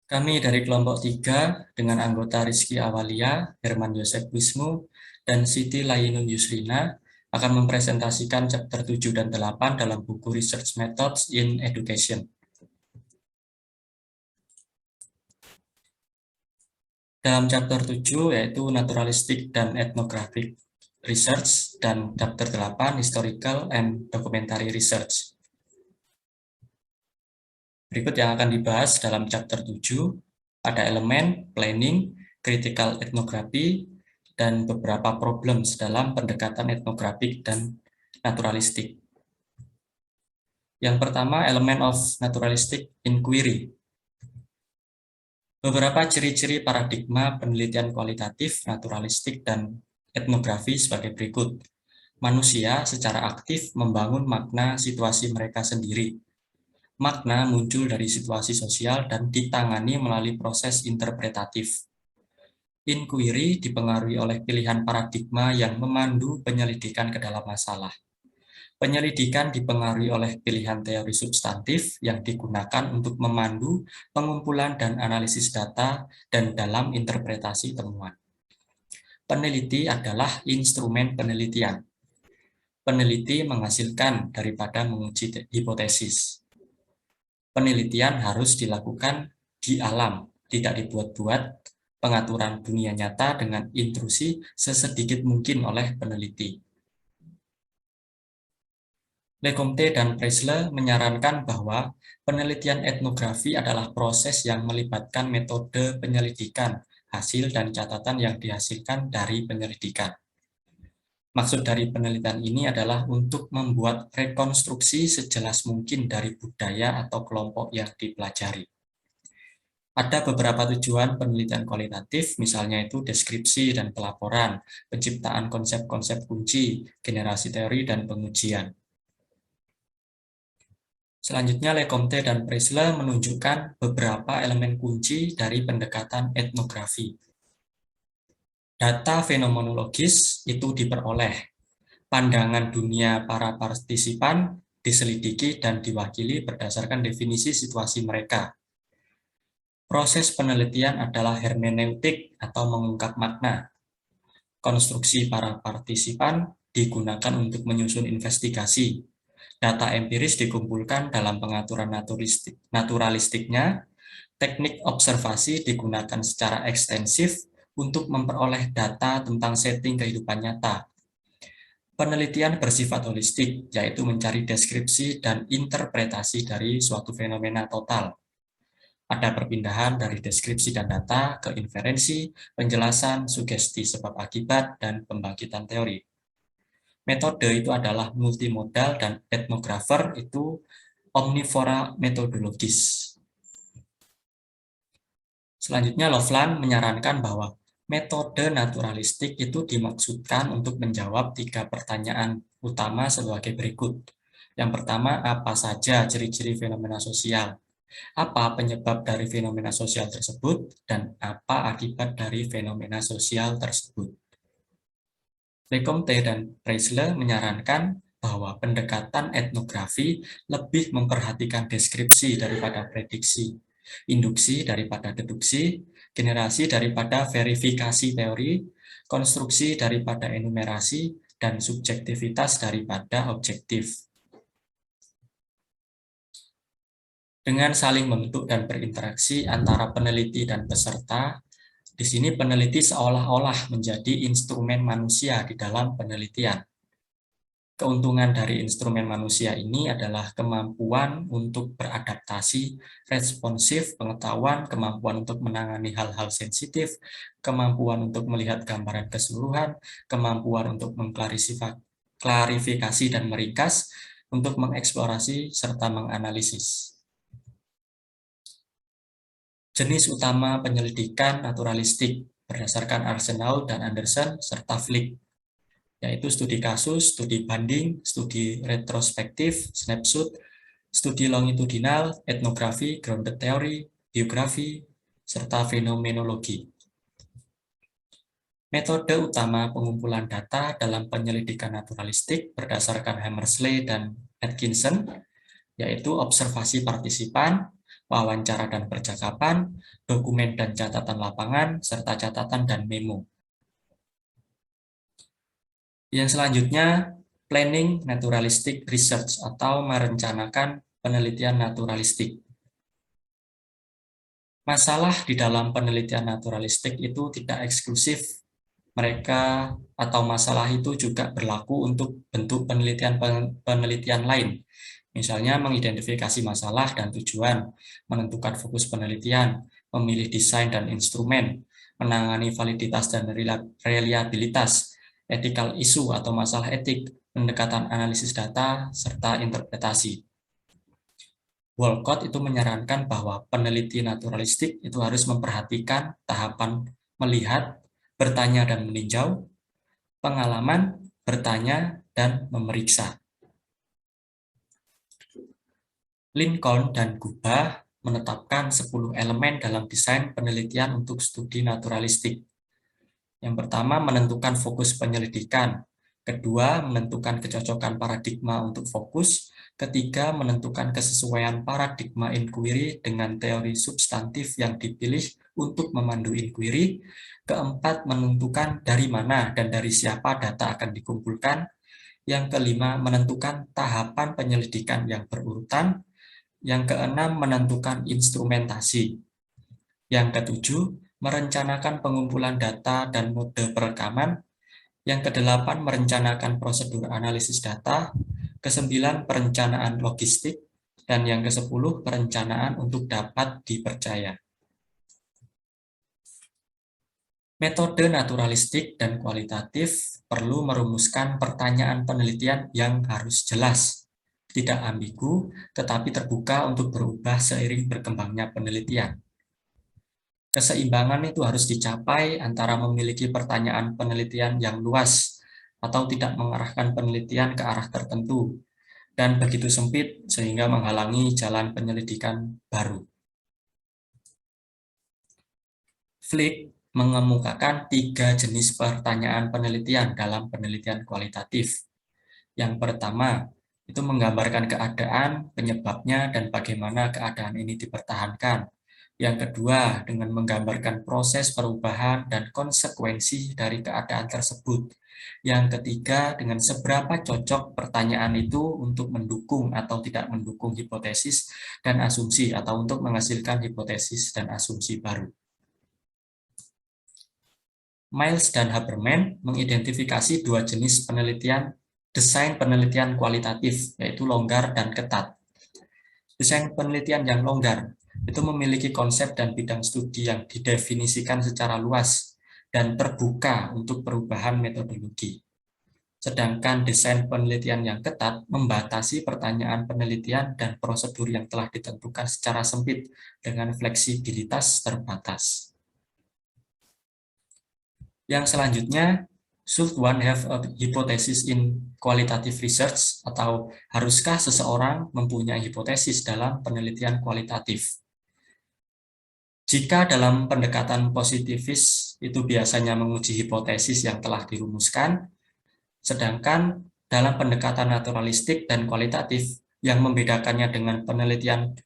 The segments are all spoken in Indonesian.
Kami dari kelompok 3 dengan anggota Rizky Awalia, Herman Yosef Wisnu, dan Siti Lainun Yusrina akan mempresentasikan chapter 7 dan 8 dalam buku Research Methods in Education. Dalam chapter 7 yaitu Naturalistic dan Ethnographic Research dan chapter 8 Historical and Documentary Research. Berikut yang akan dibahas dalam chapter 7, ada elemen, planning, critical ethnography, dan beberapa problems dalam pendekatan etnografik dan naturalistik. Yang pertama, elemen of naturalistic inquiry. Beberapa ciri-ciri paradigma penelitian kualitatif, naturalistik, dan etnografi sebagai berikut. Manusia secara aktif membangun makna situasi mereka sendiri. Makna muncul dari situasi sosial dan ditangani melalui proses interpretatif. Inquiry dipengaruhi oleh pilihan paradigma yang memandu penyelidikan ke dalam masalah. Penyelidikan dipengaruhi oleh pilihan teori substantif yang digunakan untuk memandu pengumpulan dan analisis data dan dalam interpretasi temuan. Peneliti adalah instrumen penelitian. Peneliti menghasilkan daripada menguji hipotesis. Penelitian harus dilakukan di alam, tidak dibuat-buat. Pengaturan dunia nyata dengan intrusi sesedikit mungkin oleh peneliti. Lecomte dan Preisler menyarankan bahwa penelitian etnografi adalah proses yang melibatkan metode penyelidikan, hasil dan catatan yang dihasilkan dari penyelidikan. Maksud dari penelitian ini adalah untuk membuat rekonstruksi sejelas mungkin dari budaya atau kelompok yang dipelajari. Ada beberapa tujuan penelitian kualitatif, misalnya itu deskripsi dan pelaporan, penciptaan konsep-konsep kunci, generasi teori, dan pengujian. Selanjutnya, Lecomte dan Preisler menunjukkan beberapa elemen kunci dari pendekatan etnografi. Data fenomenologis itu diperoleh. Pandangan dunia para partisipan diselidiki dan diwakili berdasarkan definisi situasi mereka. Proses penelitian adalah hermeneutik atau mengungkap makna. Konstruksi para partisipan digunakan untuk menyusun investigasi. Data empiris dikumpulkan dalam pengaturan naturalistiknya. Teknik observasi digunakan secara ekstensif untuk memperoleh data tentang setting kehidupan nyata. Penelitian bersifat holistik, yaitu mencari deskripsi dan interpretasi dari suatu fenomena total. Ada perpindahan dari deskripsi dan data ke inferensi, penjelasan, sugesti sebab akibat, dan pembangkitan teori. Metode itu adalah multimodal dan etnografer itu omnivora metodologis. Selanjutnya, Loveland menyarankan bahwa metode naturalistik itu dimaksudkan untuk menjawab 3 pertanyaan utama sebagai berikut. Yang pertama, apa saja ciri-ciri fenomena sosial? Apa penyebab dari fenomena sosial tersebut? Dan apa akibat dari fenomena sosial tersebut? Lecomte dan Preisler menyarankan bahwa pendekatan etnografi lebih memperhatikan deskripsi daripada prediksi, induksi daripada deduksi, generasi daripada verifikasi teori, konstruksi daripada enumerasi, dan subjektivitas daripada objektif. Dengan saling membentuk dan berinteraksi antara peneliti dan peserta, di sini peneliti seolah-olah menjadi instrumen manusia di dalam penelitian. Keuntungan dari instrumen manusia ini adalah kemampuan untuk beradaptasi, responsif, pengetahuan, kemampuan untuk menangani hal-hal sensitif, kemampuan untuk melihat gambaran keseluruhan, kemampuan untuk mengklarifikasi dan meringkas, untuk mengeksplorasi serta menganalisis. Jenis utama penyelidikan naturalistik berdasarkan Arsenault dan Anderson serta Flick, yaitu studi kasus, studi banding, studi retrospektif, snapshot, studi longitudinal, etnografi, grounded theory, biografi, serta fenomenologi. Metode utama pengumpulan data dalam penyelidikan naturalistik berdasarkan Hammersley dan Atkinson, yaitu observasi partisipan, wawancara dan percakapan, dokumen dan catatan lapangan, serta catatan dan memo. Yang selanjutnya, planning naturalistic research atau merencanakan penelitian naturalistik. Masalah di dalam penelitian naturalistik itu tidak eksklusif. Mereka atau masalah itu juga berlaku untuk bentuk penelitian lain. Misalnya mengidentifikasi masalah dan tujuan, menentukan fokus penelitian, memilih desain dan instrumen, menangani validitas dan reliabilitas, ethical issue atau masalah etik, pendekatan analisis data, serta interpretasi. Walcott itu menyarankan bahwa peneliti naturalistik itu harus memperhatikan tahapan melihat, bertanya dan meninjau, pengalaman, bertanya, dan memeriksa. Lincoln dan Guba menetapkan 10 elemen dalam desain penelitian untuk studi naturalistik. Yang pertama, menentukan fokus penyelidikan. Kedua, menentukan kecocokan paradigma untuk fokus. Ketiga, menentukan kesesuaian paradigma inquiry dengan teori substantif yang dipilih untuk memandu inquiry. Keempat, menentukan dari mana dan dari siapa data akan dikumpulkan. Yang kelima, menentukan tahapan penyelidikan yang berurutan. Yang keenam, menentukan instrumentasi. Yang ketujuh, merencanakan pengumpulan data dan mode perekaman. Yang kedelapan, merencanakan prosedur analisis data. Kesembilan, perencanaan logistik. Dan yang kesepuluh, perencanaan untuk dapat dipercaya. Metode naturalistik dan kualitatif perlu merumuskan pertanyaan penelitian yang harus jelas, tidak ambigu, tetapi terbuka untuk berubah seiring berkembangnya penelitian. Keseimbangan itu harus dicapai antara memiliki pertanyaan penelitian yang luas atau tidak mengarahkan penelitian ke arah tertentu, dan begitu sempit sehingga menghalangi jalan penyelidikan baru. Flick mengemukakan 3 jenis pertanyaan penelitian dalam penelitian kualitatif. Yang pertama, itu menggambarkan keadaan, penyebabnya, dan bagaimana keadaan ini dipertahankan. Yang kedua, dengan menggambarkan proses perubahan dan konsekuensi dari keadaan tersebut. Yang ketiga, dengan seberapa cocok pertanyaan itu untuk mendukung atau tidak mendukung hipotesis dan asumsi, atau untuk menghasilkan hipotesis dan asumsi baru. Miles dan Haberman mengidentifikasi 2 jenis penelitian desain penelitian kualitatif, yaitu longgar dan ketat. Desain penelitian yang longgar itu memiliki konsep dan bidang studi yang didefinisikan secara luas dan terbuka untuk perubahan metodologi. Sedangkan desain penelitian yang ketat membatasi pertanyaan penelitian dan prosedur yang telah ditentukan secara sempit dengan fleksibilitas terbatas. Yang selanjutnya, should one have a hypothesis in qualitative research, atau haruskah seseorang mempunyai hipotesis dalam penelitian kualitatif? Jika dalam pendekatan positivis itu biasanya menguji hipotesis yang telah dirumuskan, sedangkan dalam pendekatan naturalistik dan kualitatif yang membedakannya dengan penelitian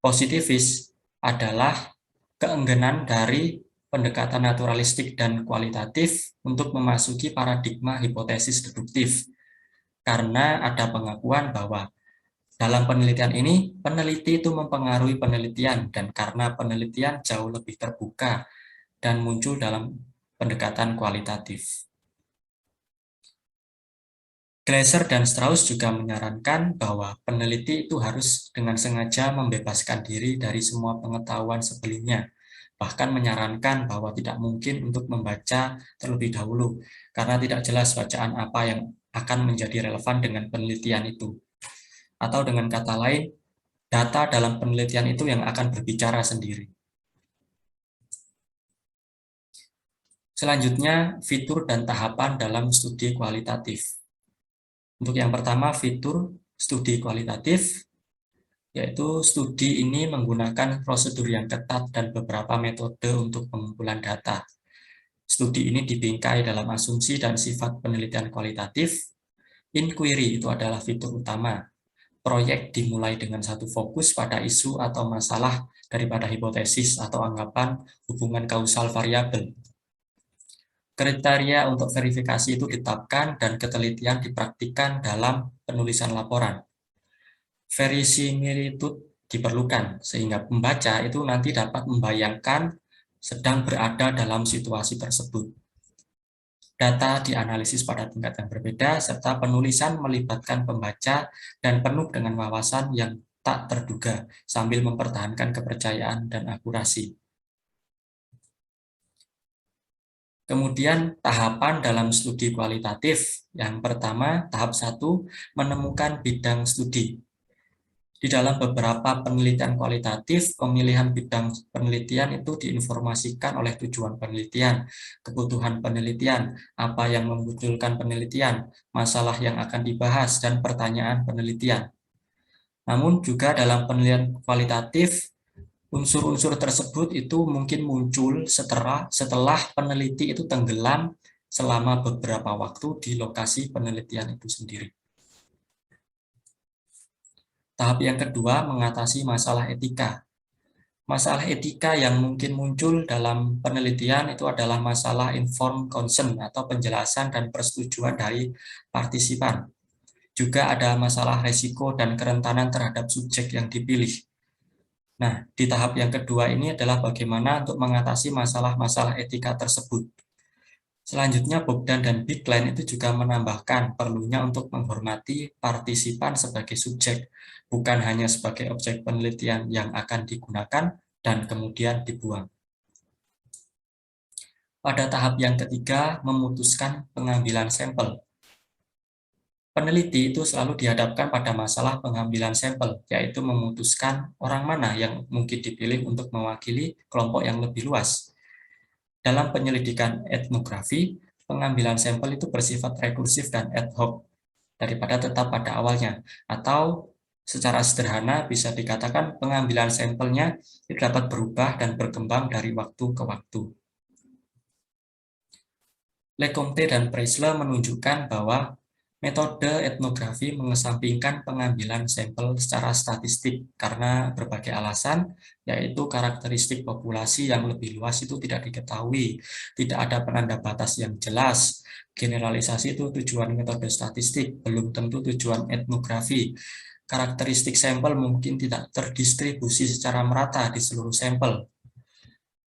positivis adalah keengganan dari pendekatan naturalistik dan kualitatif untuk memasuki paradigma hipotesis deduktif, karena ada pengakuan bahwa dalam penelitian ini, peneliti itu mempengaruhi penelitian, dan karena penelitian jauh lebih terbuka dan muncul dalam pendekatan kualitatif. Glaser dan Strauss juga menyarankan bahwa peneliti itu harus dengan sengaja membebaskan diri dari semua pengetahuan sebelumnya, bahkan menyarankan bahwa tidak mungkin untuk membaca terlebih dahulu, karena tidak jelas bacaan apa yang akan menjadi relevan dengan penelitian itu. Atau dengan kata lain, data dalam penelitian itu yang akan berbicara sendiri. Selanjutnya, fitur dan tahapan dalam studi kualitatif. Untuk yang pertama, fitur studi kualitatif, yaitu studi ini menggunakan prosedur yang ketat dan beberapa metode untuk pengumpulan data. Studi ini dibingkai dalam asumsi dan sifat penelitian kualitatif. Inquiry itu adalah fitur utama. proyek dimulai dengan satu fokus pada isu atau masalah daripada hipotesis atau anggapan hubungan kausal variabel. Kriteria untuk verifikasi itu ditetapkan dan ketelitian dipraktikkan dalam penulisan laporan. Verisimilitude diperlukan sehingga pembaca itu nanti dapat membayangkan sedang berada dalam situasi tersebut. Data dianalisis pada tingkat yang berbeda, serta penulisan melibatkan pembaca dan penuh dengan wawasan yang tak terduga, sambil mempertahankan kepercayaan dan akurasi. Kemudian tahapan dalam studi kualitatif. Yang pertama, tahap 1, menemukan bidang studi. Di dalam beberapa penelitian kualitatif, pemilihan bidang penelitian itu diinformasikan oleh tujuan penelitian, kebutuhan penelitian, apa yang memunculkan penelitian, masalah yang akan dibahas, dan pertanyaan penelitian. Namun juga dalam penelitian kualitatif, unsur-unsur tersebut itu mungkin muncul setelah peneliti itu tenggelam selama beberapa waktu di lokasi penelitian itu sendiri. Tahap yang kedua, mengatasi masalah etika. Masalah etika yang mungkin muncul dalam penelitian itu adalah masalah informed consent atau penjelasan dan persetujuan dari partisipan. Juga ada masalah resiko dan kerentanan terhadap subjek yang dipilih. Nah, di tahap yang kedua ini adalah bagaimana untuk mengatasi masalah-masalah etika tersebut. Selanjutnya, Bogdan dan Bigland itu juga menambahkan perlunya untuk menghormati partisipan sebagai subjek, bukan hanya sebagai objek penelitian yang akan digunakan dan kemudian dibuang. Pada tahap yang ketiga, memutuskan pengambilan sampel. Peneliti itu selalu dihadapkan pada masalah pengambilan sampel, yaitu memutuskan orang mana yang mungkin dipilih untuk mewakili kelompok yang lebih luas. Dalam penyelidikan etnografi, pengambilan sampel itu bersifat rekursif dan ad hoc daripada tetap pada awalnya. Atau secara sederhana bisa dikatakan pengambilan sampelnya dapat berubah dan berkembang dari waktu ke waktu. Lecomte dan Preisler menunjukkan bahwa metode etnografi mengesampingkan pengambilan sampel secara statistik karena berbagai alasan, yaitu karakteristik populasi yang lebih luas itu tidak diketahui, tidak ada penanda batas yang jelas, generalisasi itu tujuan metode statistik, belum tentu tujuan etnografi, karakteristik sampel mungkin tidak terdistribusi secara merata di seluruh sampel.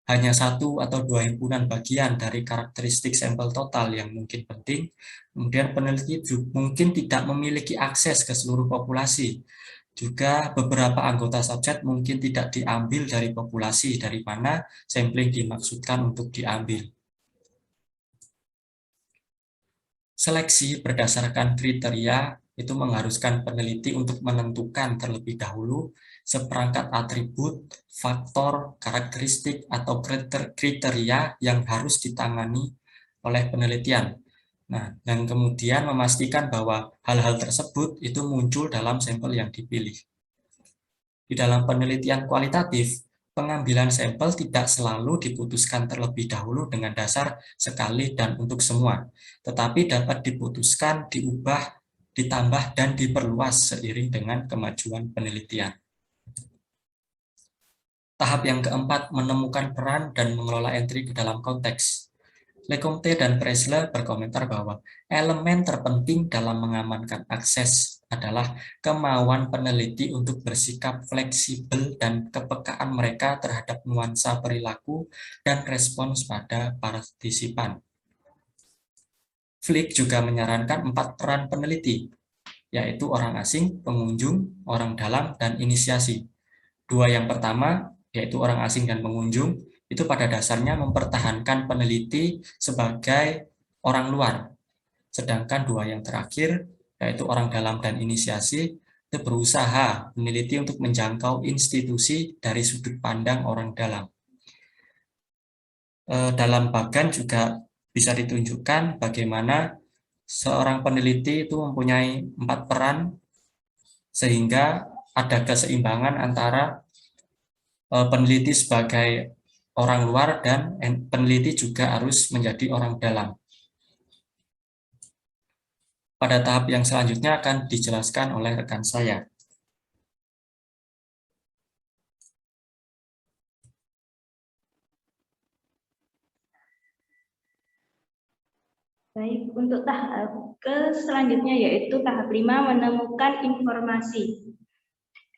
Hanya satu atau dua himpunan bagian dari karakteristik sampel total yang mungkin penting. Kemudian peneliti mungkin tidak memiliki akses ke seluruh populasi. Juga beberapa anggota subset mungkin tidak diambil dari populasi dari mana sampling dimaksudkan untuk diambil. Seleksi berdasarkan kriteria itu mengharuskan peneliti untuk menentukan terlebih dahulu seperangkat atribut, faktor, karakteristik, atau kriteria yang harus ditangani oleh penelitian. Nah, dan kemudian memastikan bahwa hal-hal tersebut itu muncul dalam sampel yang dipilih. Di dalam penelitian kualitatif, pengambilan sampel tidak selalu diputuskan terlebih dahulu dengan dasar sekali dan untuk semua, tetapi dapat diputuskan, diubah, ditambah, dan diperluas seiring dengan kemajuan penelitian. Tahap yang keempat, menemukan peran dan mengelola entry ke dalam konteks. Lecomte dan Preisler berkomentar bahwa elemen terpenting dalam mengamankan akses adalah kemauan peneliti untuk bersikap fleksibel dan kepekaan mereka terhadap nuansa perilaku dan respons pada partisipan. Flick juga menyarankan 4 peran peneliti, yaitu orang asing, pengunjung, orang dalam, dan inisiasi. 2 yang pertama, yaitu orang asing dan pengunjung, itu pada dasarnya mempertahankan peneliti sebagai orang luar. Sedangkan 2 yang terakhir, yaitu orang dalam dan inisiasi, itu berusaha meneliti untuk menjangkau institusi dari sudut pandang orang dalam. Dalam bagan juga bisa ditunjukkan bagaimana seorang peneliti itu mempunyai 4 peran, sehingga ada keseimbangan antara peneliti sebagai orang luar dan peneliti juga harus menjadi orang dalam. Pada tahap yang selanjutnya akan dijelaskan oleh rekan saya. Baik, untuk tahap selanjutnya yaitu tahap 5, menemukan informasi.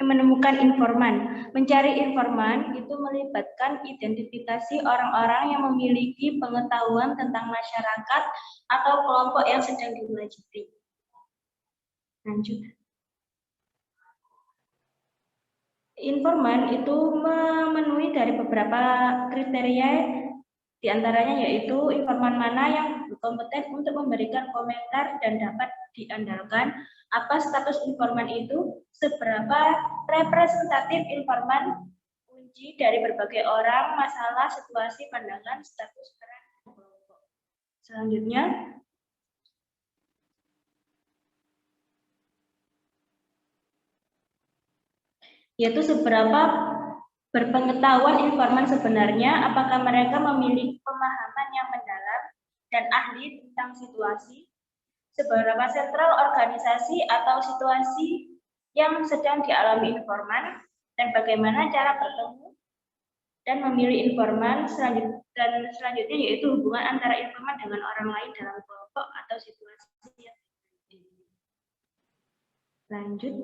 Menemukan informan. Mencari informan itu melibatkan identifikasi orang-orang yang memiliki pengetahuan tentang masyarakat atau kelompok yang sedang dipelajari. Lanjut. Informan itu memenuhi dari beberapa kriteria, diantaranya yaitu informan mana yang berkompeten untuk memberikan komentar dan dapat diandalkan, apa status informan itu, seberapa representatif informan, kunci dari berbagai orang, masalah, situasi, pandangan, status, peran, kelompok. Selanjutnya, yaitu seberapa berpengetahuan informan sebenarnya, apakah mereka memiliki pemahaman yang mendalam dan ahli tentang situasi, seberapa sentral organisasi atau situasi yang sedang dialami informan, dan bagaimana cara bertemu dan memilih informan, dan selanjutnya yaitu hubungan antara informan dengan orang lain dalam kelompok atau situasi yang lanjut.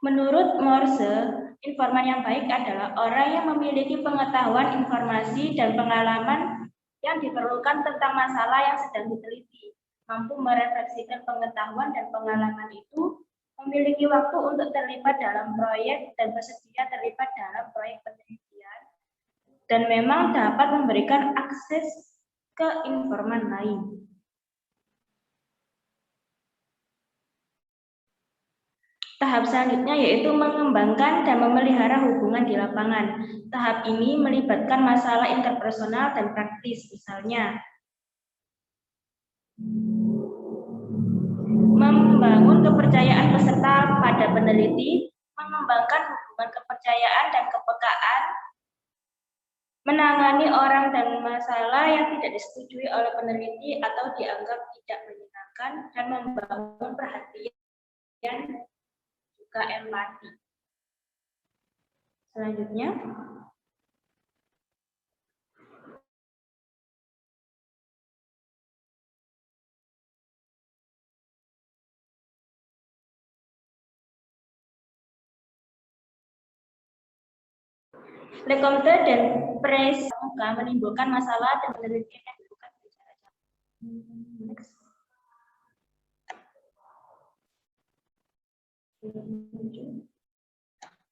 Menurut Morse, informan yang baik adalah orang yang memiliki pengetahuan, informasi, dan pengalaman yang diperlukan tentang masalah yang sedang diteliti, mampu merefleksikan pengetahuan dan pengalaman itu, memiliki waktu untuk terlibat dalam proyek dan bersedia terlibat dalam proyek penelitian, dan memang dapat memberikan akses ke informan lain. Tahap selanjutnya yaitu mengembangkan dan memelihara hubungan di lapangan. Tahap ini melibatkan masalah interpersonal dan praktis, misalnya membangun kepercayaan peserta pada peneliti, mengembangkan hubungan kepercayaan dan kepekaan, menangani orang dan masalah yang tidak disetujui oleh peneliti atau dianggap tidak menyenangkan, dan membangun perhatian juga empati. Selanjutnya, Lecomte dan Press menimbulkan masalah dan penelitian yang dilakukan secara Next.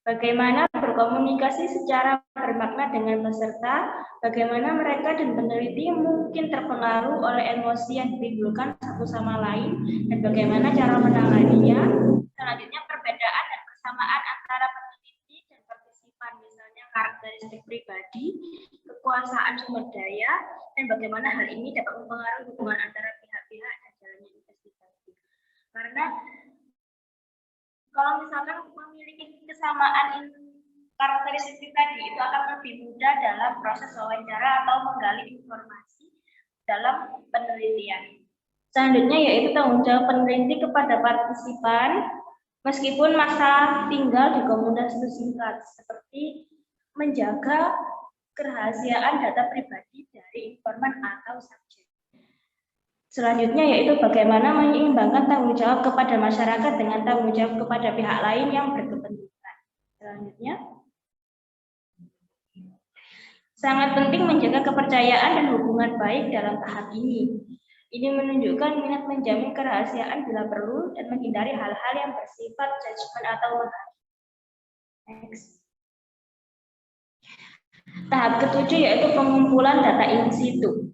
Bagaimana berkomunikasi secara bermakna dengan peserta, bagaimana mereka dan peneliti mungkin terpengaruh oleh emosi yang ditimbulkan satu sama lain, dan bagaimana cara menanganinya. Selanjutnya, perbedaan dan persamaan antara peneliti dan partisipan, misalnya karakteristik pribadi, kekuasaan sumber daya, dan bagaimana hal ini dapat mempengaruhi hubungan antara pihak-pihak dan jalannya investigasi. Karena kalau misalkan memiliki kesamaan karakteristik tadi, itu akan lebih mudah dalam proses wawancara atau menggali informasi dalam penelitian. Selanjutnya yaitu tanggung jawab peneliti kepada partisipan, meskipun masa tinggal di komunitas itu singkat, seperti menjaga kerahasiaan data pribadi dari informan atau subjek. Selanjutnya yaitu bagaimana menyeimbangkan tanggung jawab kepada masyarakat dengan tanggung jawab kepada pihak lain yang berkepentingan. Selanjutnya, sangat penting menjaga kepercayaan dan hubungan baik dalam tahap ini. Ini menunjukkan minat menjamin kerahasiaan bila perlu dan menghindari hal-hal yang bersifat judgement atau menghakimi. Next. Tahap ketujuh yaitu pengumpulan data in situ.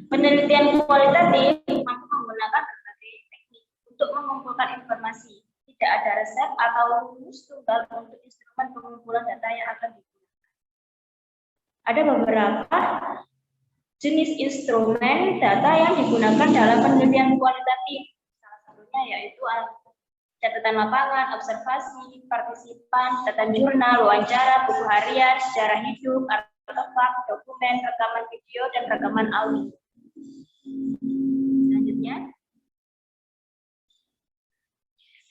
Penelitian kualitatif mampu menggunakan berbagai teknik untuk mengumpulkan informasi. Tidak ada resep atau rumus tunggal untuk instrumen pengumpulan data yang akan digunakan. Ada beberapa jenis instrumen data yang digunakan dalam penelitian kualitatif. Salah satunya yaitu catatan lapangan, observasi, partisipan, catatan jurnal, wawancara, buku harian, sejarah hidup, artefak, dokumen, rekaman video, dan rekaman audio. Selanjutnya,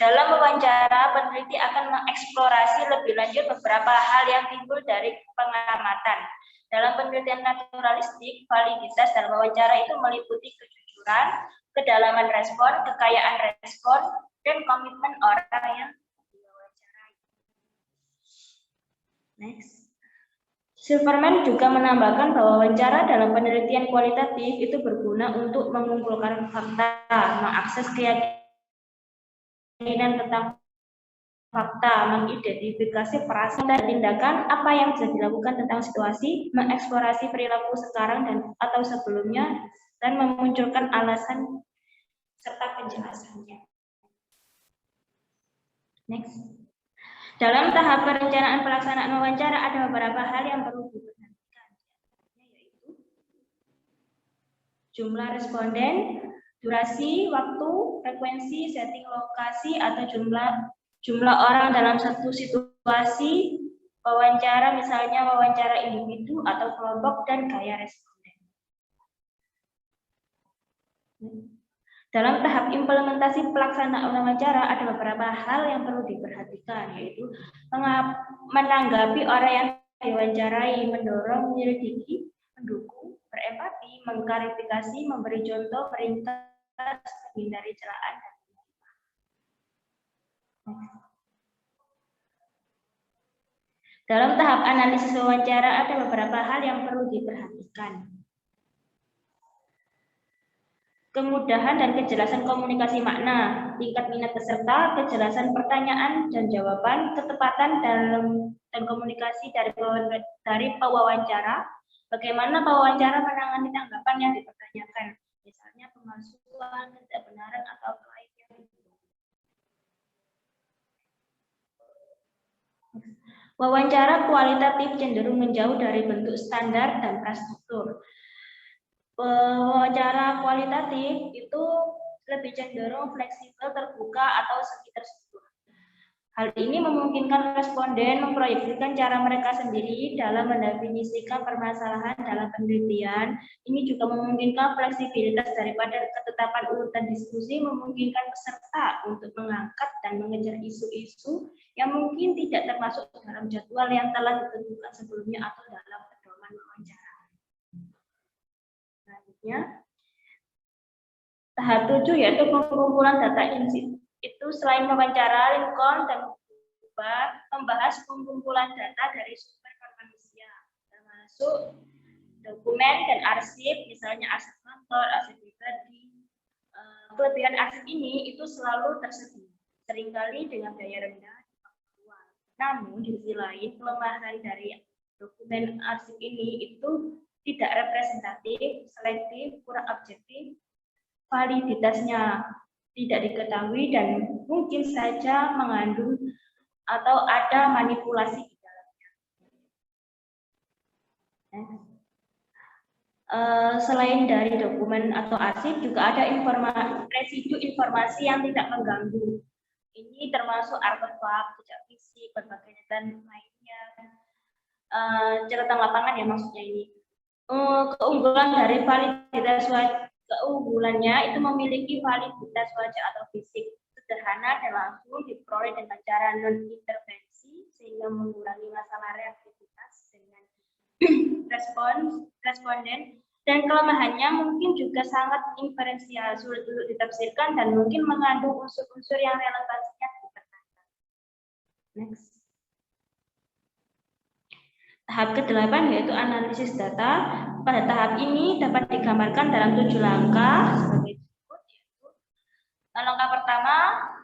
dalam wawancara, peneliti akan mengeksplorasi lebih lanjut beberapa hal yang timbul dari pengamatan. Dalam penelitian naturalistik, validitas dalam wawancara itu meliputi kejujuran, kedalaman respon, kekayaan respon, dan komitmen orang yang diwawancarai. Next. Silverman juga menambahkan bahwa wawancara dalam penelitian kualitatif itu berguna untuk mengumpulkan fakta, mengakses keyakinan tentang fakta, mengidentifikasi perasaan dan tindakan apa yang bisa dilakukan tentang situasi, mengeksplorasi perilaku sekarang dan atau sebelumnya, dan memunculkan alasan serta penjelasannya. Next. Dalam tahap perencanaan pelaksanaan wawancara ada beberapa hal yang perlu diperhatikan, yaitu jumlah responden, durasi, waktu, frekuensi, setting lokasi atau jumlah orang dalam satu situasi wawancara, misalnya wawancara individu atau kelompok, dan gaya responden. Dalam tahap implementasi pelaksanaan wawancara ada beberapa hal yang perlu diperhatikan, yaitu menanggapi orang yang diwawancarai, mendorong, menyelidiki, mendukung, berempati, mengklarifikasi, memberi contoh, meringkas, menghindari celaan, dan dalam tahap analisis wawancara ada beberapa hal yang perlu diperhatikan. Kemudahan dan kejelasan komunikasi makna, tingkat minat peserta, kejelasan pertanyaan dan jawaban, ketepatan dan komunikasi dari pewawancara, bagaimana pewawancara menangani tanggapan yang dipertanyakan, misalnya pemalsuan, ketidakbenaran, atau lainnya. Wawancara kualitatif cenderung menjauh dari bentuk standar dan prastruktur. Wawancara kualitatif itu lebih cenderung fleksibel, terbuka, atau segi terstruktur. Hal ini memungkinkan responden memproyeksikan cara mereka sendiri dalam mendefinisikan permasalahan dalam penelitian. Ini juga memungkinkan fleksibilitas daripada ketetapan urutan diskusi, memungkinkan peserta untuk mengangkat dan mengejar isu-isu yang mungkin tidak termasuk dalam jadwal yang telah ditentukan sebelumnya atau dalam pedoman wawancara. Tahap 7 yaitu pengumpulan data in situ. Itu selain wawancara, Lincoln dan membahas pengumpulan data dari sumber manusia, termasuk dokumen dan arsip, misalnya arsip kantor, arsip pribadi. Kelebihan arsip ini itu selalu tersedia, seringkali dengan biaya rendah. Namun di sisi lain, kelemahan dari dokumen arsip ini itu tidak representatif, selektif, kurang objektif, validitasnya tidak diketahui, dan mungkin saja mengandung atau ada manipulasi di dalamnya. Selain dari dokumen atau arsip, juga ada residu informasi yang tidak mengganggu. Ini termasuk artefak, jejak fisik, berbagai data lainnya, catatan lapangan ya maksudnya ini. Keunggulan dari validitas keunggulannya itu memiliki validitas wajah atau fisik sederhana dan langsung diperoleh dengan cara non-intervensi, sehingga mengurangi masalah reaktivitas dengan responden, dan kelemahannya mungkin juga sangat inferensial, sulit untuk ditafsirkan, dan mungkin mengandung unsur-unsur yang relevansinya dipertanyakan. Next. Tahap ke-8 yaitu analisis data. Pada tahap ini dapat digambarkan dalam 7 langkah sebagai berikut, yaitu langkah pertama,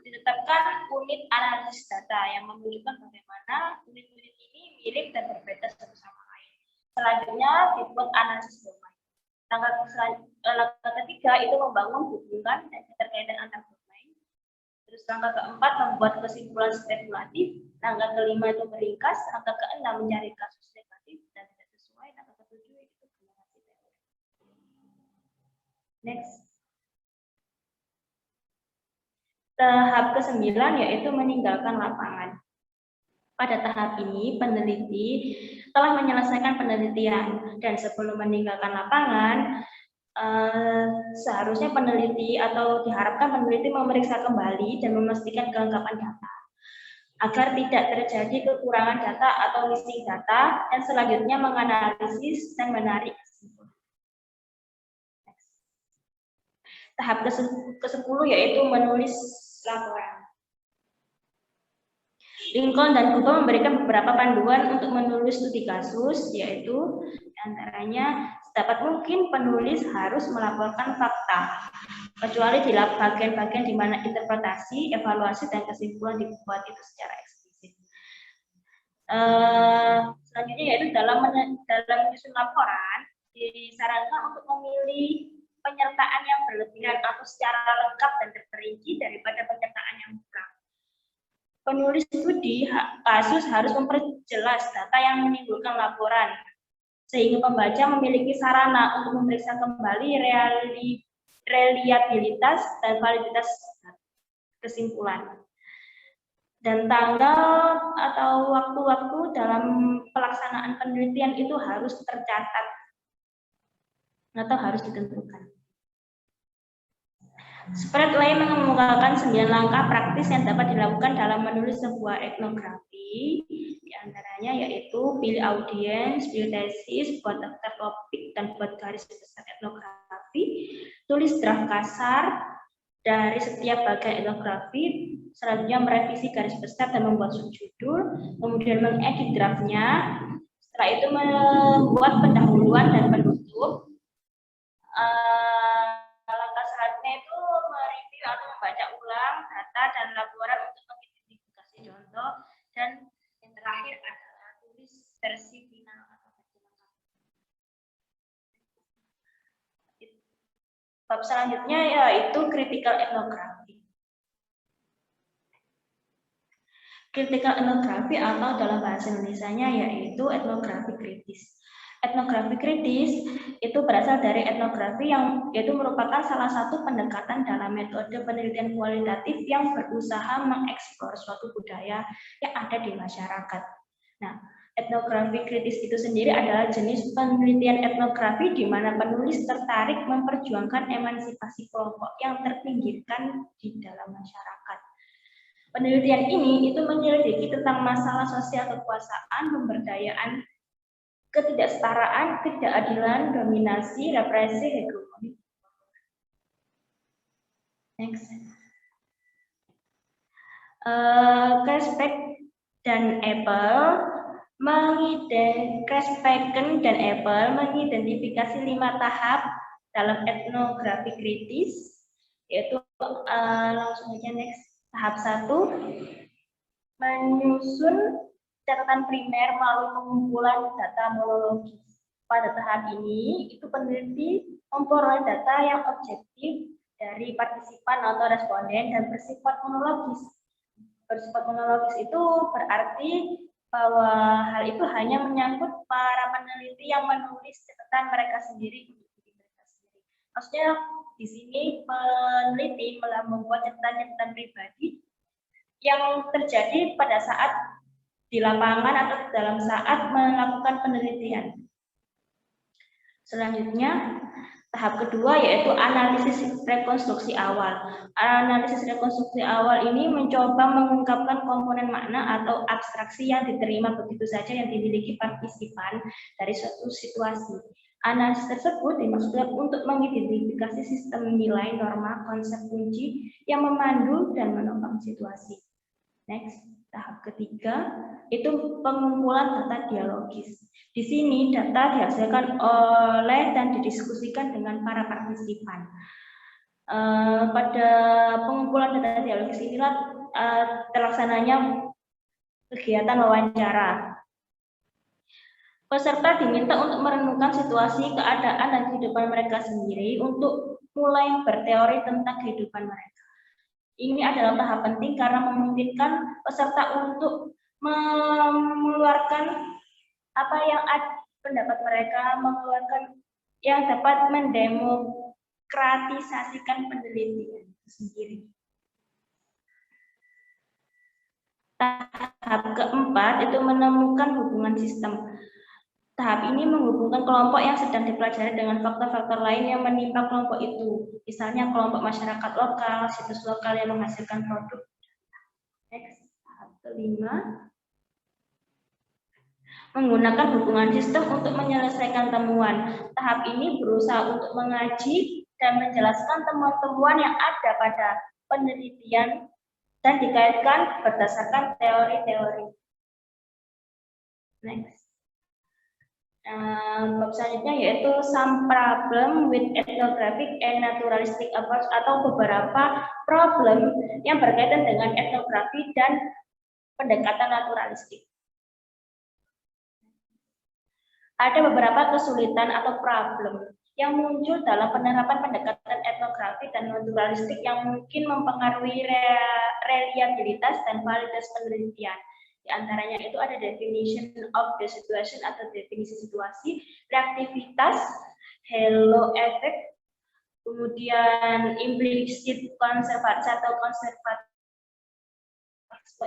ditetapkan unit analisis data yang menunjukkan bagaimana unit-unit ini mirip dan berbeda satu sama lain. Selanjutnya dibuat analisis domain. Langkah ketiga itu membangun hubungan dan keterkaitan antar domain. Terus langkah keempat membuat kesimpulan spekulatif. Langkah kelima itu meringkas. Langkah keenam mencari kasus negatif dan tidak sesuai. Langkah ketujuh itu generasi teori. Next. Tahap ke-9 yaitu meninggalkan lapangan. Pada tahap ini peneliti telah menyelesaikan penelitian, dan sebelum meninggalkan lapangan seharusnya peneliti atau diharapkan peneliti memeriksa kembali dan memastikan kelengkapan data. agar tidak terjadi kekurangan data atau missing data, dan selanjutnya menganalisis dan menarik kesimpulan. Tahap ke-10 yaitu menulis laporan. Lincoln dan Cooper memberikan beberapa panduan untuk menulis studi kasus, yaitu antaranya sedapat mungkin penulis harus melaporkan fakta, kecuali di bagian-bagian di mana interpretasi, evaluasi, dan kesimpulan dibuat itu secara eksplisit. Selanjutnya yaitu dalam menyusun laporan disarankan untuk memilih penyertaan yang berlebihan atau secara lengkap dan terperinci daripada penyertaan yang kurang. Penulis studi kasus harus memperjelas data yang menimbulkan laporan, sehingga pembaca memiliki sarana untuk memeriksa kembali reliabilitas dan validitas kesimpulan. Dan tanggal atau waktu-waktu dalam pelaksanaan penelitian itu harus tercatat atau harus ditentukan. Spread lain mengemukakan 9 langkah praktis yang dapat dilakukan dalam menulis sebuah etnografi. Di antaranya yaitu pilih audiens, pilih tesis, buat daftar topik, dan buat garis besar etnografi. Tulis draft kasar dari setiap bagian etnografi. Selanjutnya merevisi garis besar dan membuat subjudul. Kemudian mengedit draftnya. Setelah itu membuat pendahuluan dan penutup. Langkah selanjutnya itu mereview atau membaca ulang data dan laporan untuk mengidentifikasi contoh, dan yang terakhir adalah tulis versi final atau versi lengkap. Bab selanjutnya yaitu critical ethnography. Critical ethnography atau dalam bahasa Indonesianya yaitu etnografi kritis. Etnografi kritis itu berasal dari etnografi yang yaitu merupakan salah satu pendekatan dalam metode penelitian kualitatif yang berusaha mengeksplor suatu budaya yang ada di masyarakat. Nah, etnografi kritis itu sendiri adalah jenis penelitian etnografi di mana penulis tertarik memperjuangkan emansipasi kelompok yang terpinggirkan di dalam masyarakat. Penelitian ini itu menyelidiki tentang masalah sosial kekuasaan, pemberdayaan, ketidaksetaraan, ketidakadilan, dominasi, represi, hegemoni. Next. Krespeken dan Apple mengidentifikasi 5 tahap dalam etnografi kritis, yaitu langsung aja next. Tahap 1, menyusun catatan primer melalui pengumpulan data monologis. Pada tahap ini, itu peneliti memperoleh data yang objektif dari partisipan atau responden dan bersifat monologis. Bersifat monologis itu berarti bahwa hal itu hanya menyangkut para peneliti yang menulis catatan mereka sendiri untuk diri mereka sendiri. Maksudnya di sini peneliti membuat catatan pribadi yang terjadi pada saat di lapangan atau dalam saat melakukan penelitian. Selanjutnya, tahap kedua yaitu analisis rekonstruksi awal. Analisis rekonstruksi awal ini mencoba mengungkapkan komponen makna atau abstraksi yang diterima begitu saja yang dimiliki partisipan dari suatu situasi. Analisis tersebut dimaksudkan untuk mengidentifikasi sistem nilai, norma, konsep kunci yang memandu dan menopang situasi. Next, tahap ketiga itu pengumpulan data dialogis. Di sini data dihasilkan oleh dan didiskusikan dengan para partisipan. Pada pengumpulan data dialogis inilah terlaksananya kegiatan wawancara. Peserta diminta untuk merenungkan situasi, keadaan, dan kehidupan mereka sendiri untuk mulai berteori tentang kehidupan mereka. Ini adalah tahap penting karena memungkinkan peserta untuk mengeluarkan apa yang pendapat mereka, mengeluarkan yang dapat mendemokratisasikan penelitian itu sendiri. Tahap keempat itu menemukan hubungan sistem. Tahap ini menghubungkan kelompok yang sedang dipelajari dengan faktor-faktor lain yang menimpa kelompok itu. Misalnya kelompok masyarakat lokal, situs lokal yang menghasilkan produk. Next. Tahap Kelima, menggunakan hubungan sistem untuk menyelesaikan temuan. Tahap ini berusaha untuk mengaji dan menjelaskan temuan-temuan yang ada pada penelitian dan dikaitkan berdasarkan teori-teori. Next. Bab selanjutnya yaitu some problem with ethnographic and naturalistic approach, atau beberapa problem yang berkaitan dengan etnografi dan pendekatan naturalistik. Ada beberapa kesulitan atau problem yang muncul dalam penerapan pendekatan etnografi dan naturalistik yang mungkin mempengaruhi reliabilitas dan validitas penelitian. Di antaranya itu ada definition of the situation atau definisi situasi, reaktivitas, halo effect, kemudian implicit konservasi atau konservatisme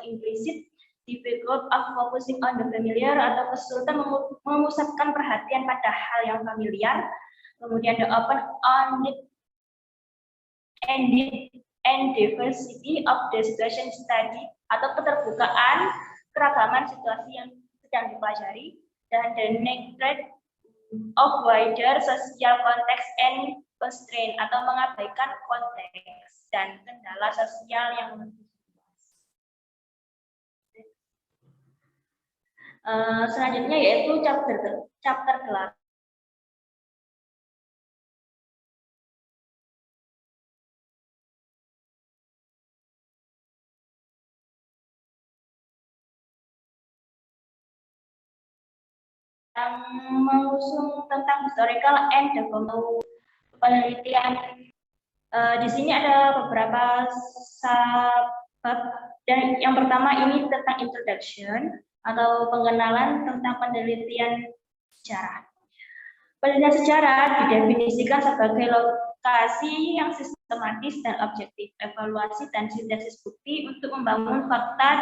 implisit, difficult of focusing on the familiar atau kesulitan memusatkan perhatian pada hal yang familiar, kemudian the open-ended and diversity of the situation study atau keterbukaan keragaman situasi yang sedang dipelajari, dan the neglect of wider social context and constraint atau mengabaikan konteks dan kendala sosial yang lebih luas. Selanjutnya yaitu chapter 8. Mengusung tentang historical and developmental penelitian. Di sini ada beberapa bab, dan yang pertama ini tentang introduction atau pengenalan tentang penelitian sejarah. Penelitian sejarah didefinisikan sebagai lokasi yang sistematis dan objektif, evaluasi dan sintesis bukti untuk membangun fakta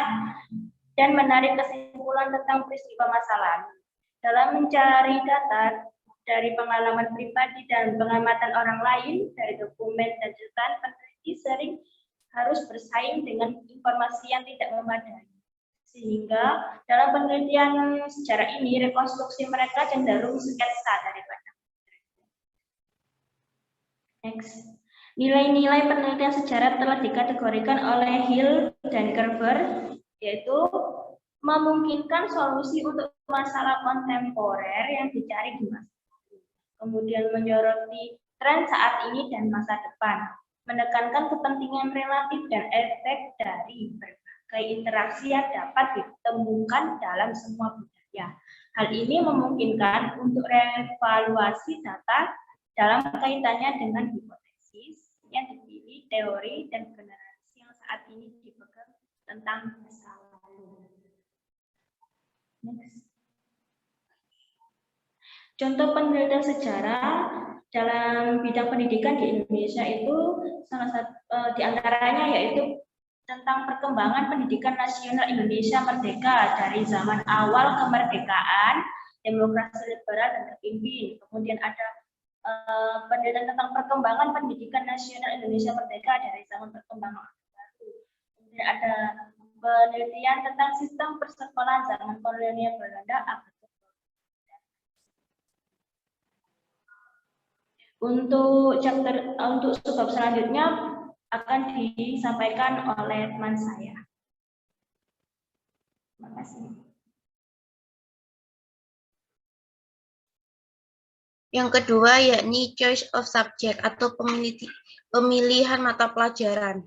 dan menarik kesimpulan tentang peristiwa masa lalu. Dalam mencari data dari pengalaman pribadi dan pengamatan orang lain, dari dokumen dan catatan, peneliti sering harus bersaing dengan informasi yang tidak memadai. Sehingga dalam penelitian sejarah ini, rekonstruksi mereka cenderung sketsa daripada. Next. Nilai-nilai penelitian sejarah telah dikategorikan oleh Hill dan Kerber, yaitu memungkinkan solusi untuk masalah kontemporer yang dicari di masa lalu, kemudian menyoroti tren saat ini dan masa depan, menekankan kepentingan relatif dan efek dari berbagai interaksi yang dapat ditemukan dalam semua budaya. Hal ini memungkinkan untuk reevaluasi data dalam kaitannya dengan hipotesis yang dipilih, teori dan generasi yang saat ini dipegang tentang masa lalu. Next. Contoh penelitian sejarah dalam bidang pendidikan di Indonesia itu salah satu diantaranya yaitu tentang perkembangan pendidikan nasional Indonesia merdeka dari zaman awal kemerdekaan, demokrasi liberal dan terpimpin. Kemudian ada penelitian tentang perkembangan pendidikan nasional Indonesia merdeka dari zaman perkembangan baru. Kemudian ada penelitian tentang sistem persekolahan zaman kolonial Belanda. Untuk subbab selanjutnya akan disampaikan oleh teman saya. Terima kasih. Yang kedua yakni choice of subject atau pemilihan mata pelajaran.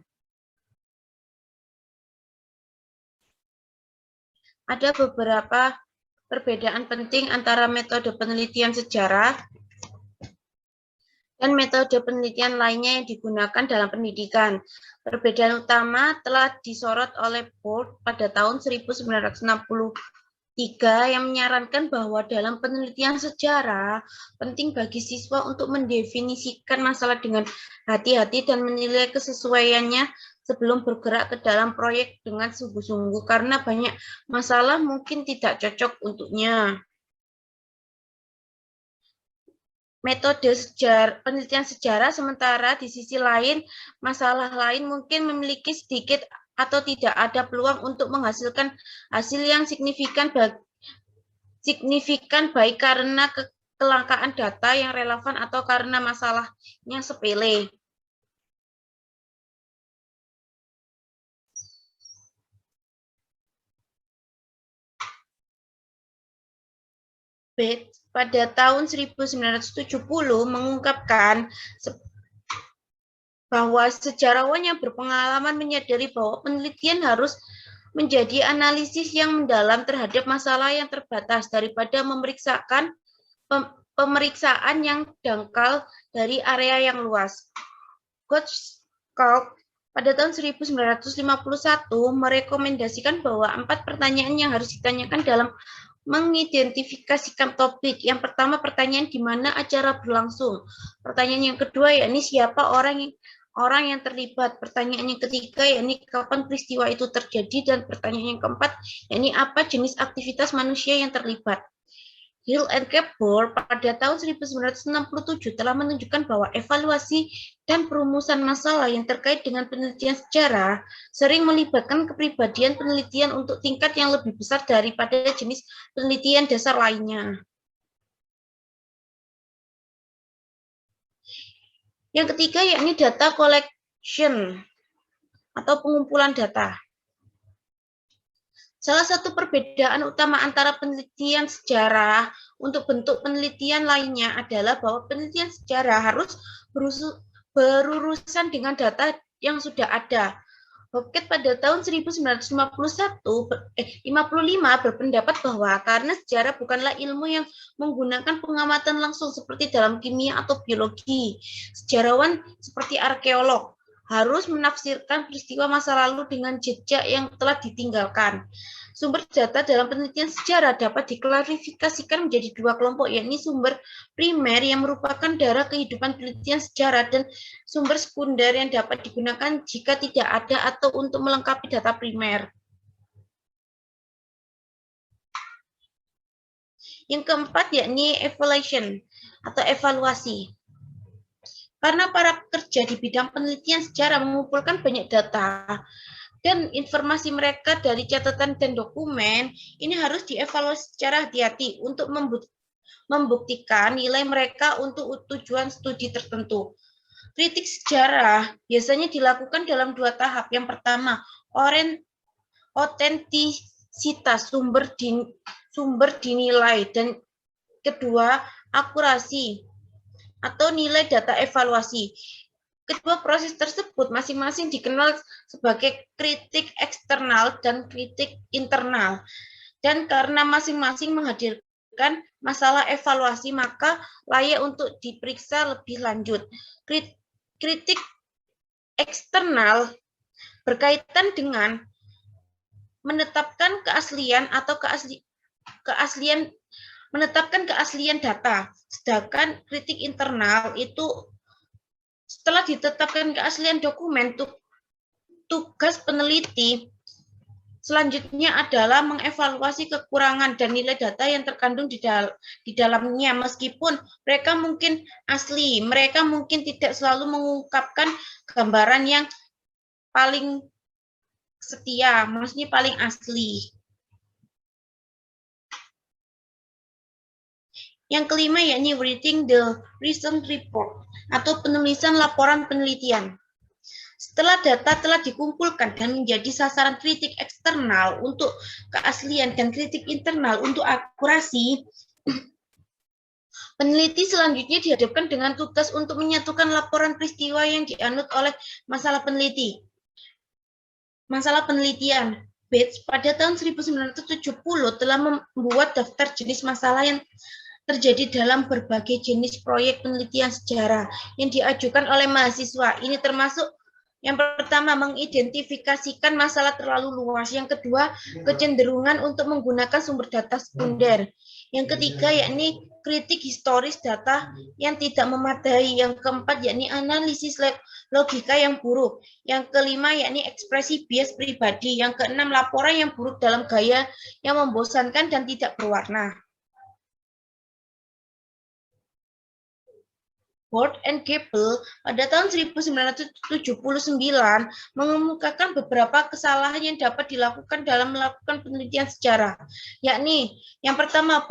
Ada beberapa perbedaan penting antara metode penelitian sejarah dan metode penelitian lainnya yang digunakan dalam pendidikan. Perbedaan utama telah disorot oleh Board pada tahun 1963 yang menyarankan bahwa dalam penelitian sejarah penting bagi siswa untuk mendefinisikan masalah dengan hati-hati dan menilai kesesuaiannya sebelum bergerak ke dalam proyek dengan sungguh-sungguh karena banyak masalah mungkin tidak cocok untuknya. Metode penelitian sejarah sementara di sisi lain masalah lain mungkin memiliki sedikit atau tidak ada peluang untuk menghasilkan hasil yang signifikan baik karena kelangkaan data yang relevan atau karena masalahnya sepele. Bates pada tahun 1970 mengungkapkan bahwa sejarawan yang berpengalaman menyadari bahwa penelitian harus menjadi analisis yang mendalam terhadap masalah yang terbatas daripada pemeriksaan yang dangkal dari area yang luas. Gottschalk pada tahun 1951 merekomendasikan bahwa 4 pertanyaan yang harus ditanyakan dalam mengidentifikasikan topik. Yang pertama, pertanyaan di mana acara berlangsung. Pertanyaan yang kedua, yakni siapa orang yang terlibat. Pertanyaan yang ketiga, yakni kapan peristiwa itu terjadi. Dan pertanyaan yang keempat, yakni apa jenis aktivitas manusia yang terlibat. Hill and Kepler pada tahun 1967 telah menunjukkan bahwa evaluasi dan perumusan masalah yang terkait dengan penelitian sejarah sering melibatkan kepribadian penelitian untuk tingkat yang lebih besar daripada jenis penelitian dasar lainnya. Yang ketiga yakni data collection atau pengumpulan data. Salah satu perbedaan utama antara penelitian sejarah untuk bentuk penelitian lainnya adalah bahwa penelitian sejarah harus berurusan dengan data yang sudah ada. Hopkins pada tahun 1955 berpendapat bahwa karena sejarah bukanlah ilmu yang menggunakan pengamatan langsung seperti dalam kimia atau biologi, sejarawan seperti arkeolog harus menafsirkan peristiwa masa lalu dengan jejak yang telah ditinggalkan. Sumber data dalam penelitian sejarah dapat diklarifikasikan menjadi 2 kelompok, yakni sumber primer yang merupakan darah kehidupan penelitian sejarah dan sumber sekunder yang dapat digunakan jika tidak ada atau untuk melengkapi data primer. Yang keempat yakni evaluation atau evaluasi. Karena para pekerja di bidang penelitian sejarah mengumpulkan banyak data dan informasi mereka dari catatan dan dokumen, ini harus dievaluasi secara hati-hati untuk membuktikan nilai mereka untuk tujuan studi tertentu. Kritik sejarah biasanya dilakukan dalam 2 tahap. Yang pertama, otentisitas sumber dinilai, dan kedua, akurasi atau nilai data evaluasi. Kedua proses tersebut masing-masing dikenal sebagai kritik eksternal dan kritik internal. Dan karena masing-masing menghadirkan masalah evaluasi, maka layak untuk diperiksa lebih lanjut. Kritik eksternal berkaitan dengan menetapkan keaslian atau menetapkan keaslian data. Sedangkan kritik internal itu setelah ditetapkan keaslian dokumen, tugas peneliti selanjutnya adalah mengevaluasi kekurangan dan nilai data yang terkandung di dalamnya. Meskipun mereka mungkin asli, mereka mungkin tidak selalu mengungkapkan gambaran yang paling setia, maksudnya paling asli. Yang kelima yakni writing the research report atau penulisan laporan penelitian. Setelah data telah dikumpulkan dan menjadi sasaran kritik eksternal untuk keaslian dan kritik internal untuk akurasi, peneliti selanjutnya dihadapkan dengan tugas untuk menyatukan laporan peristiwa yang dianut oleh masalah penelitian. Bates pada tahun 1970 telah membuat daftar jenis masalah yang terjadi dalam berbagai jenis proyek penelitian sejarah yang diajukan oleh mahasiswa. Ini termasuk yang pertama, mengidentifikasikan masalah terlalu luas. Yang kedua, kecenderungan untuk menggunakan sumber data sekunder. Yang ketiga, yakni kritik historis data yang tidak memadai. Yang keempat, yakni analisis logika yang buruk. Yang kelima, yakni ekspresi bias pribadi. Yang keenam, laporan yang buruk dalam gaya yang membosankan dan tidak berwarna. Board and Gable pada tahun 1979 mengemukakan beberapa kesalahan yang dapat dilakukan dalam melakukan penelitian sejarah, yakni yang pertama,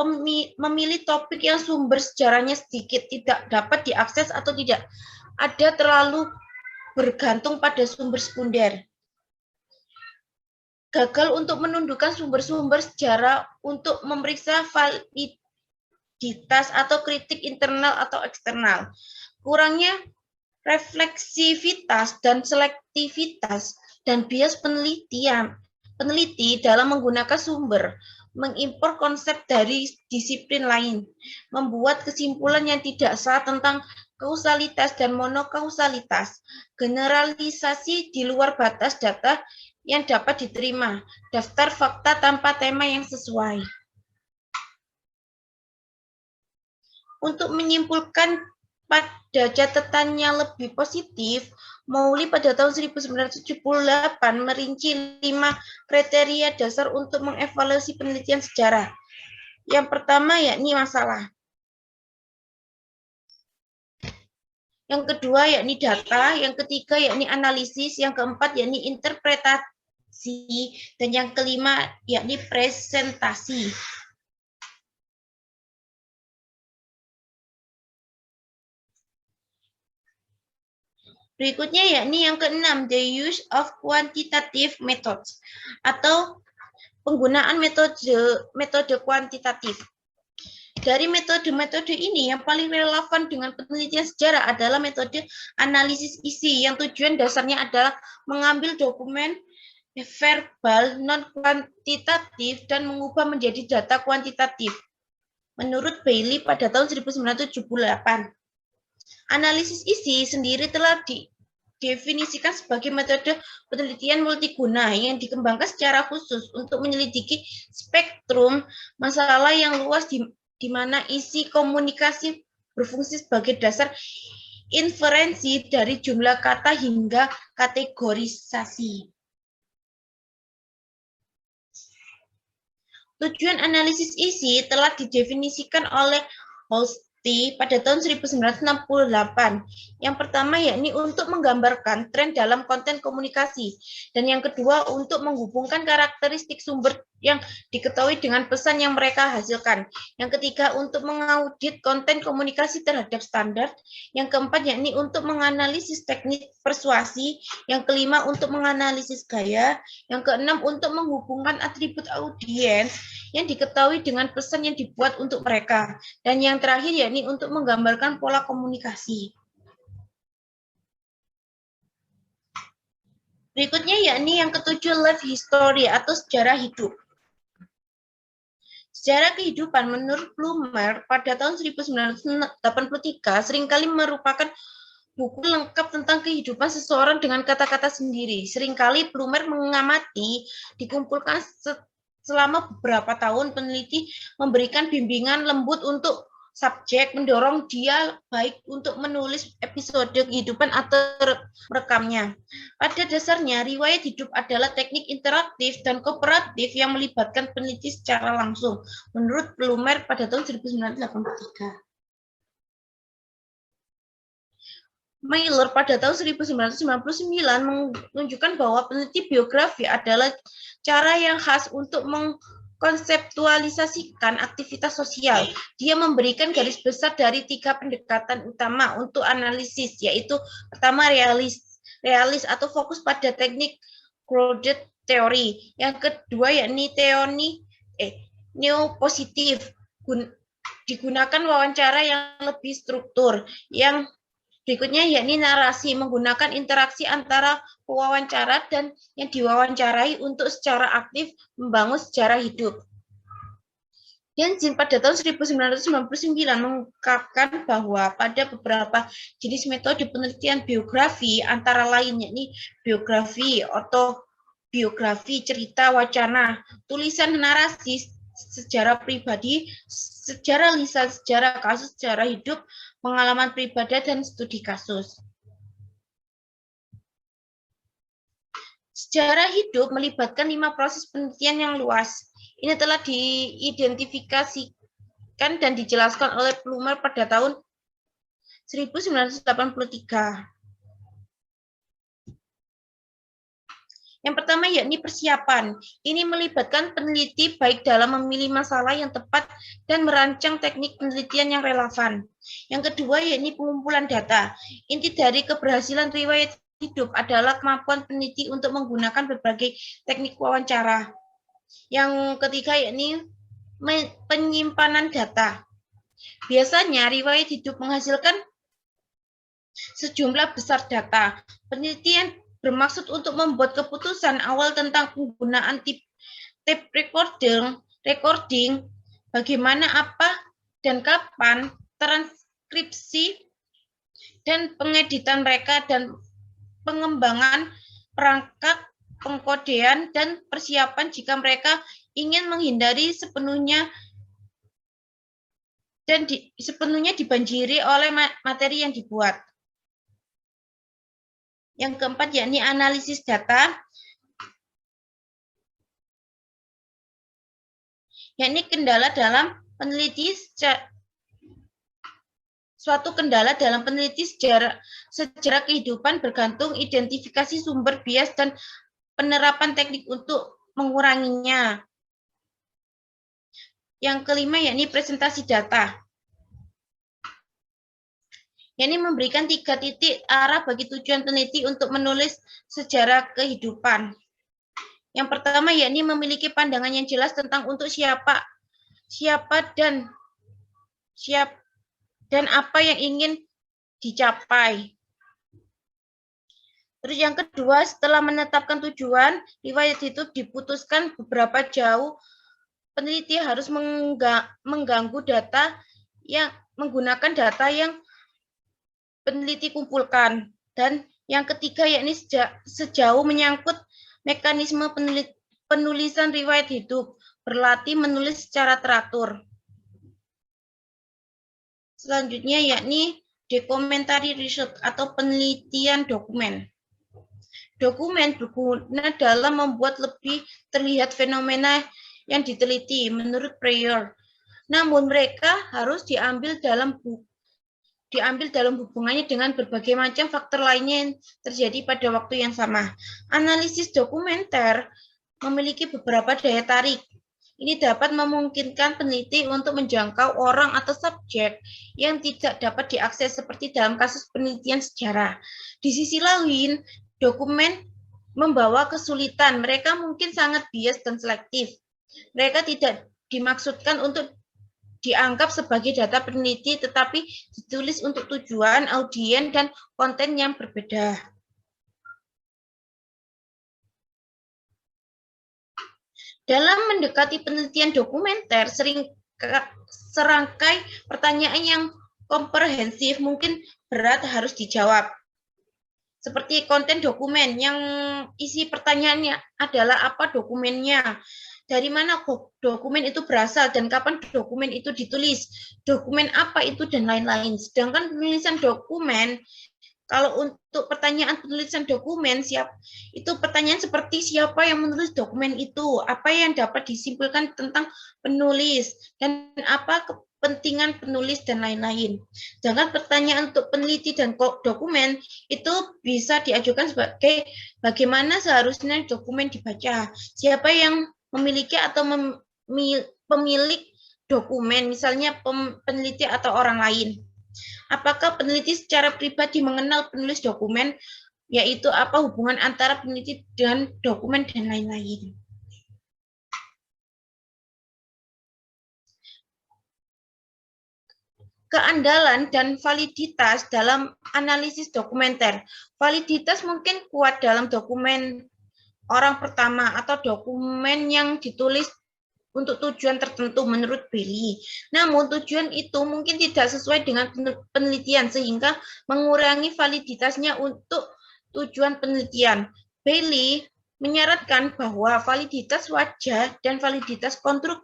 memilih topik yang sumber sejarahnya sedikit, tidak dapat diakses atau tidak ada terlalu bergantung pada sumber sekunder. Gagal untuk menundukkan sumber-sumber sejarah untuk memeriksa validitas atau kritik internal atau eksternal. Kurangnya refleksivitas dan selektivitas dan bias peneliti dalam menggunakan sumber, mengimpor konsep dari disiplin lain, membuat kesimpulan yang tidak sah tentang kausalitas dan monokausalitas, generalisasi di luar batas data yang dapat diterima, daftar fakta tanpa tema yang sesuai. Untuk menyimpulkan pada catatan yang lebih positif, Mowley pada tahun 1978 merinci 5 kriteria dasar untuk mengevaluasi penelitian sejarah. Yang pertama yakni masalah. Yang kedua yakni data, yang ketiga yakni analisis, yang keempat yakni interpretasi, dan yang kelima yakni presentasi. Berikutnya yakni yang keenam, the use of quantitative methods atau penggunaan metode kuantitatif. Dari metode-metode ini yang paling relevan dengan penelitian sejarah adalah metode analisis isi yang tujuan dasarnya adalah mengambil dokumen verbal non-kuantitatif dan mengubah menjadi data kuantitatif. Menurut Bailey pada tahun 1978. Analisis isi sendiri telah didefinisikan sebagai metode penelitian multiguna yang dikembangkan secara khusus untuk menyelidiki spektrum masalah yang luas di mana isi komunikasi berfungsi sebagai dasar inferensi dari jumlah kata hingga kategorisasi. Tujuan analisis isi telah didefinisikan oleh Holstein pada tahun 1968. Yang pertama yakni untuk menggambarkan tren dalam konten komunikasi, dan yang kedua untuk menghubungkan karakteristik sumber yang diketahui dengan pesan yang mereka hasilkan. Yang ketiga untuk mengaudit konten komunikasi terhadap standar. Yang keempat yakni untuk menganalisis teknik persuasi. Yang kelima untuk menganalisis gaya. Yang keenam untuk menghubungkan atribut audiens yang diketahui dengan pesan yang dibuat untuk mereka. Dan yang terakhir yakni untuk menggambarkan pola komunikasi. Berikutnya yakni yang ketujuh, life history atau sejarah hidup. Sejarah kehidupan menurut Plumer pada tahun 1983 seringkali merupakan buku lengkap tentang kehidupan seseorang dengan kata-kata sendiri. Seringkali Plumer mengamati, dikumpulkan selama beberapa tahun. Peneliti memberikan bimbingan lembut untuk subjek, mendorong dia baik untuk menulis episode kehidupan atau merekamnya. Pada dasarnya, riwayat hidup adalah teknik interaktif dan kooperatif yang melibatkan peneliti secara langsung, menurut Plumer pada tahun 1983. Mailer pada tahun 1999 menunjukkan bahwa peneliti biografi adalah cara yang khas untuk mengkonseptualisasikan aktivitas sosial. Dia memberikan garis besar dari 3 pendekatan utama untuk analisis, yaitu pertama realis atau fokus pada teknik grounded theory. Yang kedua yakni teori neopositif, digunakan wawancara yang lebih struktur. Yang berikutnya yakni narasi, menggunakan interaksi antara pewawancara dan yang diwawancarai untuk secara aktif membangun sejarah hidup. Jensen pada tahun 1999 mengungkapkan bahwa pada beberapa jenis metode penelitian biografi, antara lain yakni biografi, autobiografi, cerita, wacana, tulisan narasi, sejarah pribadi, sejarah lisan, sejarah kasus, sejarah hidup, pengalaman pribadi, dan studi kasus. Sejarah hidup melibatkan 5 proses penelitian yang luas. Ini telah diidentifikasikan dan dijelaskan oleh Plumer pada tahun 1983. Yang pertama yakni persiapan. Ini melibatkan peneliti baik dalam memilih masalah yang tepat dan merancang teknik penelitian yang relevan. Yang kedua yakni pengumpulan data. Inti dari keberhasilan riwayat hidup adalah kemampuan peneliti untuk menggunakan berbagai teknik wawancara. Yang ketiga yakni penyimpanan data. Biasanya riwayat hidup menghasilkan sejumlah besar data. Penelitian bermaksud untuk membuat keputusan awal tentang penggunaan tape recording, bagaimana, apa, dan kapan, transkripsi, dan pengeditan mereka, dan pengembangan perangkat pengkodean dan persiapan jika mereka ingin menghindari sepenuhnya dibanjiri oleh materi yang dibuat. Yang keempat yakni analisis data, yakni kendala dalam peneliti suatu kendala dalam peneliti sejarah kehidupan bergantung identifikasi sumber bias dan penerapan teknik untuk menguranginya. Yang kelima yakni presentasi data. Ini memberikan 3 titik arah bagi tujuan peneliti untuk menulis sejarah kehidupan. Yang pertama yakni memiliki pandangan yang jelas tentang untuk siapa dan apa yang ingin dicapai. Terus yang kedua, setelah menetapkan tujuan, riwayat hidup diputuskan beberapa jauh. Peneliti harus mengganggu data yang menggunakan data yang peneliti kumpulkan. Dan yang ketiga yakni sejauh menyangkut mekanisme penulisan riwayat hidup, berlatih menulis secara teratur. Selanjutnya yakni documentary research atau penelitian dokumen. Dokumen berguna dalam membuat lebih terlihat fenomena yang diteliti menurut Preyer. Namun mereka harus diambil dalam hubungannya dengan berbagai macam faktor lainnya yang terjadi pada waktu yang sama. Analisis dokumenter memiliki beberapa daya tarik. Ini dapat memungkinkan peneliti untuk menjangkau orang atau subjek yang tidak dapat diakses seperti dalam kasus penelitian sejarah. Di sisi lain, dokumen membawa kesulitan. Mereka mungkin sangat bias dan selektif. Mereka tidak dimaksudkan untuk dianggap sebagai data peneliti, tetapi ditulis untuk tujuan, audiens, dan konten yang berbeda. Dalam mendekati penelitian dokumenter, serangkai pertanyaan yang komprehensif mungkin berat harus dijawab. Seperti konten dokumen yang isi pertanyaannya adalah apa dokumennya, dari mana dokumen itu berasal, dan kapan dokumen itu ditulis, dokumen apa itu, dan lain-lain. Sedangkan penulisan dokumen, kalau untuk pertanyaan penulisan dokumen, itu pertanyaan seperti siapa yang menulis dokumen itu, apa yang dapat disimpulkan tentang penulis, dan apa kepentingan penulis, dan lain-lain. Sedangkan pertanyaan untuk peneliti dan dokumen itu bisa diajukan sebagai bagaimana seharusnya dokumen dibaca, siapa yang memiliki atau pemilik dokumen, misalnya peneliti atau orang lain. Apakah peneliti secara pribadi mengenal penulis dokumen, yaitu apa hubungan antara peneliti dan dokumen, dan lain-lain. Keandalan dan validitas dalam analisis dokumenter. Validitas mungkin kuat dalam dokumen orang pertama atau dokumen yang ditulis untuk tujuan tertentu menurut Bailey. Namun tujuan itu mungkin tidak sesuai dengan penelitian sehingga mengurangi validitasnya untuk tujuan penelitian. Bailey menyarankan bahwa validitas wajah dan validitas konstruk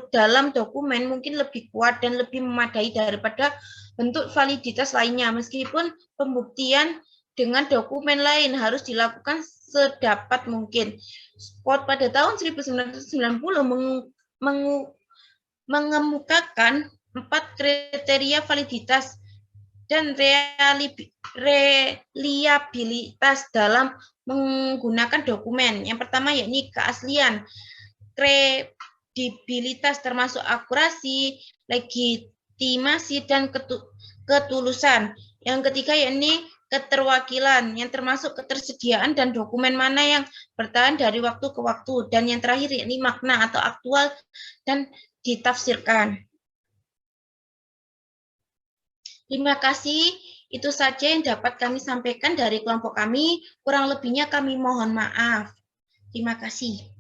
dalam dokumen mungkin lebih kuat dan lebih memadai daripada bentuk validitas lainnya, meskipun pembuktian dengan dokumen lain harus dilakukan sedapat mungkin. Scott pada tahun 1990 mengemukakan 4 kriteria validitas dan reliabilitas dalam menggunakan dokumen. Yang pertama yakni keaslian, kredibilitas termasuk akurasi, legitimasi, dan ketulusan. Yang ketiga yakni keterwakilan, yang termasuk ketersediaan dan dokumen mana yang bertahan dari waktu ke waktu. Dan yang terakhir yakni makna atau aktual dan ditafsirkan. Terima kasih. Itu saja yang dapat kami sampaikan dari kelompok kami. Kurang lebihnya kami mohon maaf. Terima kasih.